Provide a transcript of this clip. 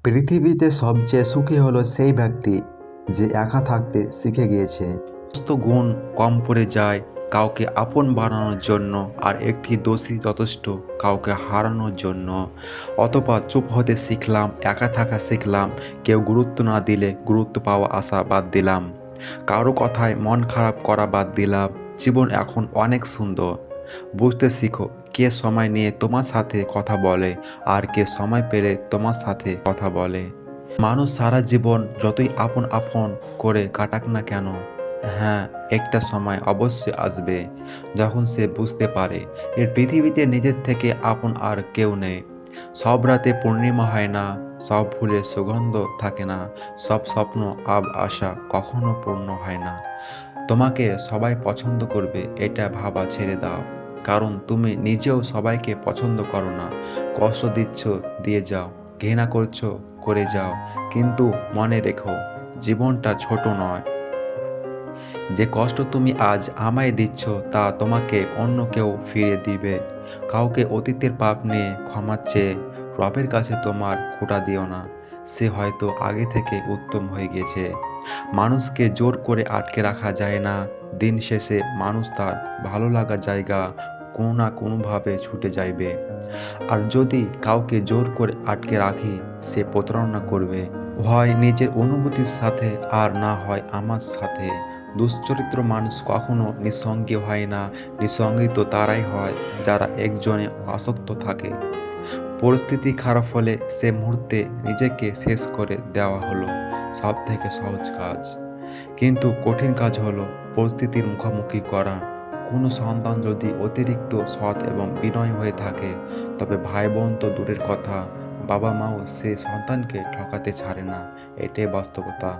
পৃথিবীতে সবচেয়ে সুখী হলো সেই ব্যক্তি যে একা থাকতে শিখে গিয়েছে। সমস্ত গুণ কম পড়ে যায় কাউকে আপন বানানোর জন্য, আর একটি দোষী যথেষ্ট কাউকে হারানোর জন্য। অতঃপর চুপ হতে শিখলাম, একা থাকা শিখলাম, কেউ গুরুত্ব না দিলে গুরুত্ব পাওয়া আশা বাদ দিলাম, কারো কথায় মন খারাপ করা বাদ দিলাম। জীবন এখন অনেক সুন্দর। বুঝতে শিখো কে সময় নিয়ে তোমার সাথে কথা বলে আর কে সময় পেলে তোমার সাথে কথা বলে। মানুষ সারা জীবন যতই আপন আপন করে কাটাক না কেন, হ্যাঁ, একটা সময় অবশ্যই আসবে যখন সে বুঝতে পারে এর পৃথিবীতে নিজের থেকে আপন আর কেউ নেই। সব রাতে পূর্ণিমা হয় না, সব ফুলে সুগন্ধ থাকে না, সব স্বপ্ন আশা কখনো পূর্ণ হয় না। তোমাকে সবাই পছন্দ করবে এটা ভাবা ছেড়ে দাও, কারণ তুমি নিজেও সবাইকে পছন্দ করো না। কষ্ট দিচ্ছ, দিয়ে যাও, ঘৃণা করছো, করে যাও, কিন্তু মনে রেখো জীবনটা ছোট নয়। যে কষ্ট তুমি আজ আমায় দিচ্ছ তা তোমাকে অন্য কেউ ফিরিয়ে দিবে। কাউকে অতীতের পাপ নিয়ে ক্ষমা চেয়ে রবের কাছে তোমার খোঁটা দিও না, সে হয়তো আগে থেকে উত্তম হয়ে গেছে। মানুষকে জোর করে আটকে রাখা যায় না, দিন শেষে মানুষ তার ভালো লাগা জায়গা কোনো না কোনোভাবে ছুটে যাইবে। আর যদি কাউকে জোর করে আটকে রাখি, সে প্রতারণা করবে, হয় নিজের অনুভূতির সাথে আর না হয় আমার সাথে। দুশ্চরিত্র মানুষ কখনো নিঃসঙ্গী হয় না, নিঃসঙ্গী তো তারাই হয় যারা একজনে আসক্ত থাকে। পরিস্থিতি খারাপ হলে সে মুহূর্তে নিজেকে শেষ করে দেওয়া হলো সব থেকে সহজ কাজ, কিন্তু কঠিন কাজ হলো পরিস্থিতির মুখোমুখি করা। কোনো সন্তান যদি অতিরিক্ত সৎ এবং বিনয় হয়ে থাকে, তবে ভাই বোন তো দূরের কথা, বাবা মাও সে সন্তানকে ঠকাতে ছাড়ে না। এটাই বাস্তবতা।